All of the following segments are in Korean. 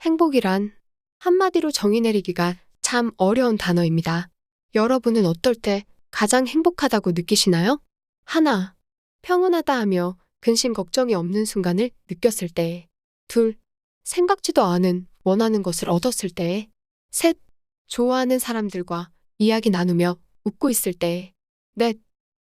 행복이란 한마디로 정의 내리기가 참 어려운 단어입니다. 여러분은 어떨 때 가장 행복하다고 느끼시나요? 하나, 평온하다 하며 근심 걱정이 없는 순간을 느꼈을 때. 둘, 생각지도 않은 원하는 것을 얻었을 때. 셋, 좋아하는 사람들과 이야기 나누며 웃고 있을 때. 넷,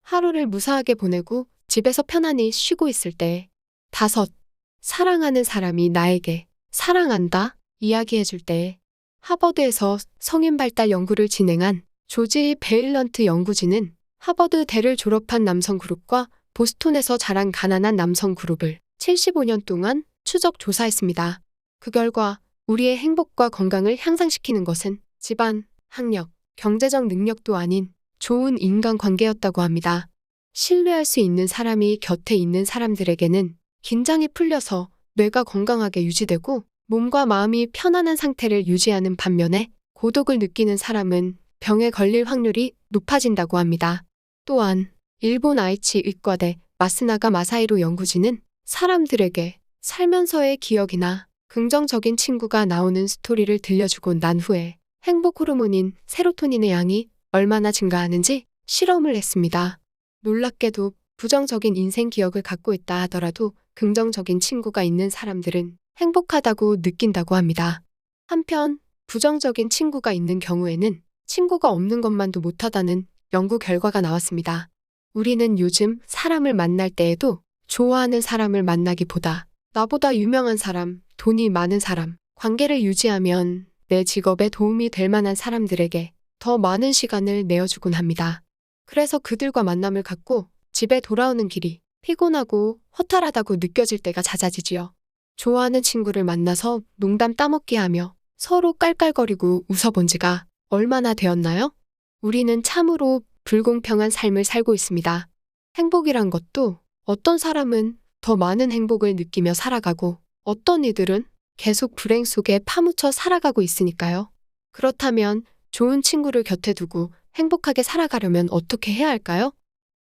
하루를 무사하게 보내고 집에서 편안히 쉬고 있을 때. 다섯, 사랑하는 사람이 나에게 사랑한다 이야기해줄 때. 하버드에서 성인 발달 연구를 진행한 조지 베일런트 연구진은 하버드대를 졸업한 남성 그룹과 보스톤에서 자란 가난한 남성 그룹을 75년 동안 추적 조사했습니다. 그 결과 우리의 행복과 건강을 향상시키는 것은 집안, 학력, 경제적 능력도 아닌 좋은 인간관계였다고 합니다. 신뢰할 수 있는 사람이 곁에 있는 사람들에게는 긴장이 풀려서 뇌가 건강하게 유지되고 몸과 마음이 편안한 상태를 유지하는 반면에 고독을 느끼는 사람은 병에 걸릴 확률이 높아진다고 합니다. 또한 일본 아이치 의과대 마스나가 마사히로 연구진은 사람들에게 살면서의 기억이나 긍정적인 친구가 나오는 스토리를 들려주고 난 후에 행복 호르몬인 세로토닌의 양이 얼마나 증가하는지 실험을 했습니다. 놀랍게도 부정적인 인생 기억을 갖고 있다 하더라도 긍정적인 친구가 있는 사람들은 행복하다고 느낀다고 합니다. 한편 부정적인 친구가 있는 경우에는 친구가 없는 것만도 못하다는 연구 결과가 나왔습니다. 우리는 요즘 사람을 만날 때에도 좋아하는 사람을 만나기보다 나보다 유명한 사람, 돈이 많은 사람, 관계를 유지하면 내 직업에 도움이 될 만한 사람들에게 더 많은 시간을 내어주곤 합니다. 그래서 그들과 만남을 갖고 집에 돌아오는 길이 피곤하고 허탈하다고 느껴질 때가 잦아지지요. 좋아하는 친구를 만나서 농담 따먹기 하며 서로 깔깔거리고 웃어본 지가 얼마나 되었나요? 우리는 참으로 불공평한 삶을 살고 있습니다. 행복이란 것도 어떤 사람은 더 많은 행복을 느끼며 살아가고 어떤 이들은 계속 불행 속에 파묻혀 살아가고 있으니까요. 그렇다면 좋은 친구를 곁에 두고 행복하게 살아가려면 어떻게 해야 할까요?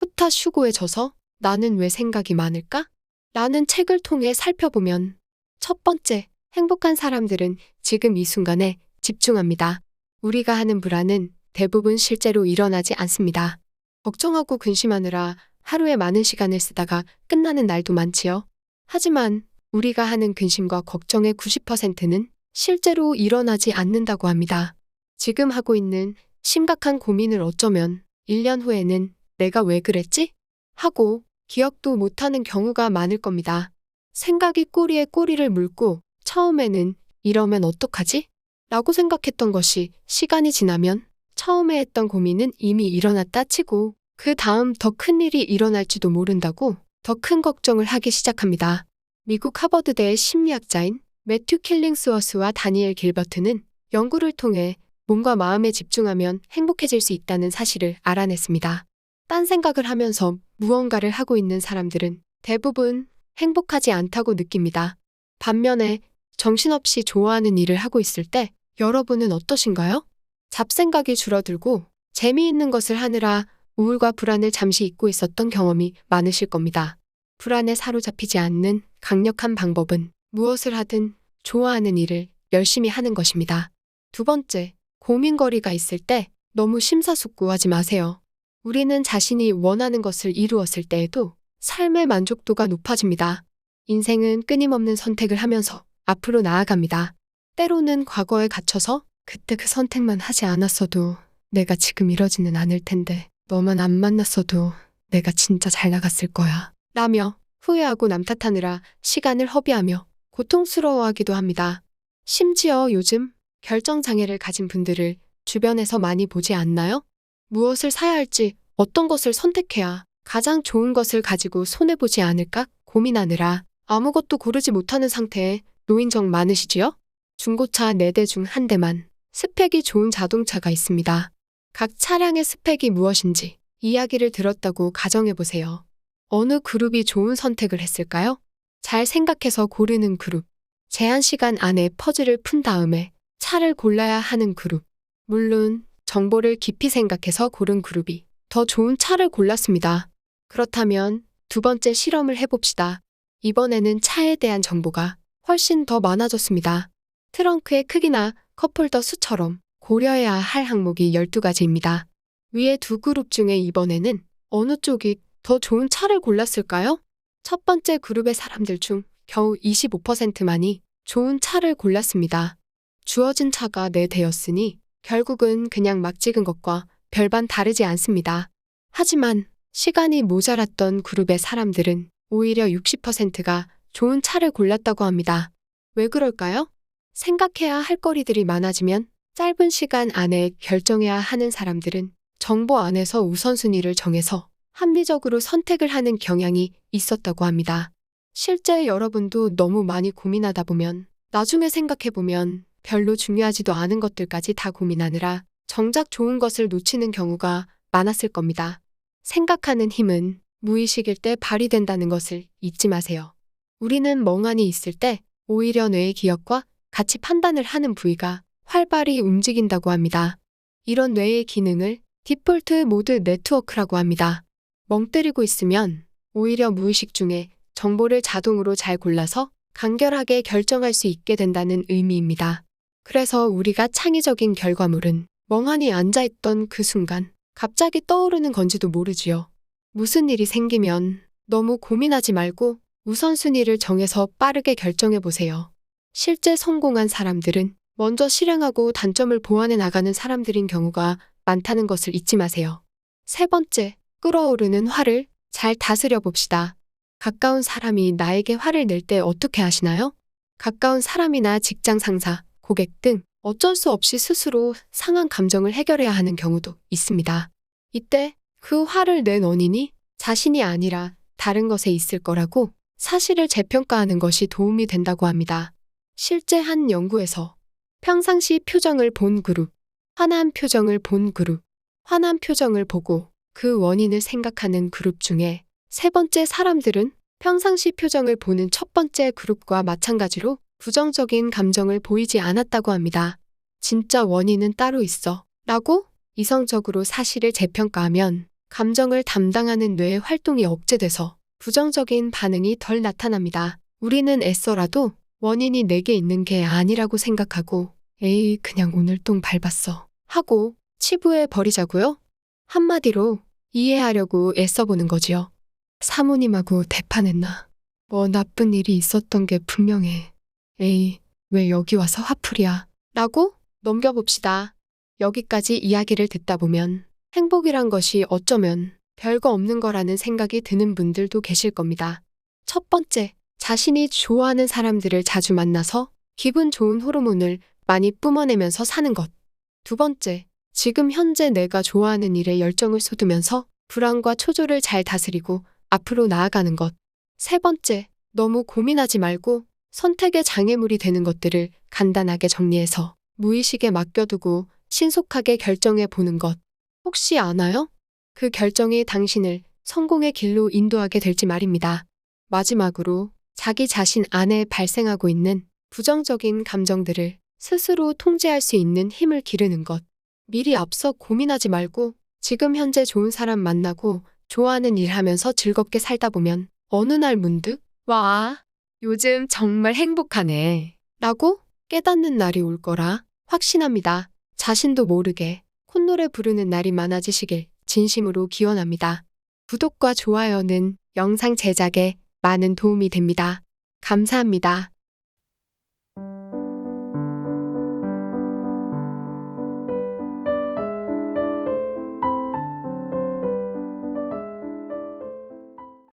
후타 슈고에 져서 나는 왜 생각이 많을까? 라는 책을 통해 살펴보면 첫 번째, 행복한 사람들은 지금 이 순간에 집중합니다. 우리가 하는 불안은 대부분 실제로 일어나지 않습니다. 걱정하고 근심하느라 하루에 많은 시간을 쓰다가 끝나는 날도 많지요. 하지만 우리가 하는 근심과 걱정의 90%는 실제로 일어나지 않는다고 합니다. 지금 하고 있는 심각한 고민을 어쩌면 1년 후에는 내가 왜 그랬지? 하고 기억도 못하는 경우가 많을 겁니다. 생각이 꼬리에 꼬리를 물고 처음에는 이러면 어떡하지? 라고 생각했던 것이 시간이 지나면 처음에 했던 고민은 이미 일어났다 치고 그 다음 더 큰 일이 일어날지도 모른다고 더 큰 걱정을 하기 시작합니다. 미국 하버드대의 심리학자인 매튜 킬링스워스와 다니엘 길버트는 연구를 통해 몸과 마음에 집중하면 행복해질 수 있다는 사실을 알아냈습니다. 딴 생각을 하면서 무언가를 하고 있는 사람들은 대부분 행복하지 않다고 느낍니다. 반면에 정신없이 좋아하는 일을 하고 있을 때 여러분은 어떠신가요? 잡생각이 줄어들고 재미있는 것을 하느라 우울과 불안을 잠시 잊고 있었던 경험이 많으실 겁니다. 불안에 사로잡히지 않는 강력한 방법은 무엇을 하든 좋아하는 일을 열심히 하는 것입니다. 두 번째, 고민거리가 있을 때 너무 심사숙고하지 마세요. 우리는 자신이 원하는 것을 이루었을 때에도 삶의 만족도가 높아집니다. 인생은 끊임없는 선택을 하면서 앞으로 나아갑니다. 때로는 과거에 갇혀서 그때 그 선택만 하지 않았어도 내가 지금 이러지는 않을 텐데 너만 안 만났어도 내가 진짜 잘 나갔을 거야 라며 후회하고 남 탓하느라 시간을 허비하며 고통스러워하기도 합니다. 심지어 요즘 결정장애를 가진 분들을 주변에서 많이 보지 않나요? 무엇을 사야 할지 어떤 것을 선택해야 가장 좋은 것을 가지고 손해보지 않을까 고민하느라 아무것도 고르지 못하는 상태에 놓인 적 많으시지요? 중고차 4대 중 1대만 스펙이 좋은 자동차가 있습니다. 각 차량의 스펙이 무엇인지 이야기를 들었다고 가정해보세요. 어느 그룹이 좋은 선택을 했을까요? 잘 생각해서 고르는 그룹. 제한 시간 안에 퍼즐을 푼 다음에 차를 골라야 하는 그룹. 물론 정보를 깊이 생각해서 고른 그룹이 더 좋은 차를 골랐습니다. 그렇다면 두 번째 실험을 해봅시다. 이번에는 차에 대한 정보가 훨씬 더 많아졌습니다. 트렁크의 크기나 컵홀더 수처럼 고려해야 할 항목이 12가지입니다. 위의 두 그룹 중에 이번에는 어느 쪽이 더 좋은 차를 골랐을까요? 첫 번째 그룹의 사람들 중 겨우 25%만이 좋은 차를 골랐습니다. 주어진 차가 4대였으니 결국은 그냥 막 찍은 것과 별반 다르지 않습니다. 하지만 시간이 모자랐던 그룹의 사람들은 오히려 60%가 좋은 차를 골랐다고 합니다. 왜 그럴까요? 생각해야 할 거리들이 많아지면 짧은 시간 안에 결정해야 하는 사람들은 정보 안에서 우선순위를 정해서 합리적으로 선택을 하는 경향이 있었다고 합니다. 실제 여러분도 너무 많이 고민하다 보면 나중에 생각해보면 별로 중요하지도 않은 것들까지 다 고민하느라 정작 좋은 것을 놓치는 경우가 많았을 겁니다. 생각하는 힘은 무의식일 때 발휘된다는 것을 잊지 마세요. 우리는 멍하니 있을 때 오히려 뇌의 기억과 같이 판단을 하는 부위가 활발히 움직인다고 합니다. 이런 뇌의 기능을 디폴트 모드 네트워크라고 합니다. 멍 때리고 있으면 오히려 무의식 중에 정보를 자동으로 잘 골라서 간결하게 결정할 수 있게 된다는 의미입니다. 그래서 우리가 창의적인 결과물은 멍하니 앉아있던 그 순간 갑자기 떠오르는 건지도 모르지요. 무슨 일이 생기면 너무 고민하지 말고 우선순위를 정해서 빠르게 결정해보세요. 실제 성공한 사람들은 먼저 실행하고 단점을 보완해 나가는 사람들인 경우가 많다는 것을 잊지 마세요. 세 번째, 끓어오르는 화를 잘 다스려 봅시다. 가까운 사람이 나에게 화를 낼 때 어떻게 하시나요? 가까운 사람이나 직장 상사, 고객 등 어쩔 수 없이 스스로 상한 감정을 해결해야 하는 경우도 있습니다. 이때 그 화를 낸 원인이 자신이 아니라 다른 것에 있을 거라고 사실을 재평가하는 것이 도움이 된다고 합니다. 실제 한 연구에서 평상시 표정을 본 그룹, 화난 표정을 본 그룹, 화난 표정을 보고 그 원인을 생각하는 그룹 중에 세 번째 사람들은 평상시 표정을 보는 첫 번째 그룹과 마찬가지로 부정적인 감정을 보이지 않았다고 합니다. 진짜 원인은 따로 있어 라고 이성적으로 사실을 재평가하면 감정을 담당하는 뇌의 활동이 억제돼서 부정적인 반응이 덜 나타납니다. 우리는 애써라도 원인이 내게 있는 게 아니라고 생각하고 에이 그냥 오늘 똥 밟았어 하고 치부해 버리자고요? 한마디로 이해하려고 애써보는 거지요. 사모님하고 대판했나? 뭐 나쁜 일이 있었던 게 분명해. 에이 왜 여기 와서 화풀이야? 라고 넘겨봅시다. 여기까지 이야기를 듣다 보면 행복이란 것이 어쩌면 별거 없는 거라는 생각이 드는 분들도 계실 겁니다. 첫 번째, 자신이 좋아하는 사람들을 자주 만나서 기분 좋은 호르몬을 많이 뿜어내면서 사는 것. 두 번째, 지금 현재 내가 좋아하는 일에 열정을 쏟으면서 불안과 초조를 잘 다스리고 앞으로 나아가는 것. 세 번째, 너무 고민하지 말고 선택의 장애물이 되는 것들을 간단하게 정리해서 무의식에 맡겨두고 신속하게 결정해 보는 것. 혹시 아나요? 그 결정이 당신을 성공의 길로 인도하게 될지 말입니다. 마지막으로 자기 자신 안에 발생하고 있는 부정적인 감정들을 스스로 통제할 수 있는 힘을 기르는 것. 미리 앞서 고민하지 말고 지금 현재 좋은 사람 만나고 좋아하는 일 하면서 즐겁게 살다 보면 어느 날 문득 와, 요즘 정말 행복하네 라고 깨닫는 날이 올 거라 확신합니다. 자신도 모르게 콧노래 부르는 날이 많아지시길 진심으로 기원합니다. 구독과 좋아요는 영상 제작에 많은 도움이 됩니다. 감사합니다.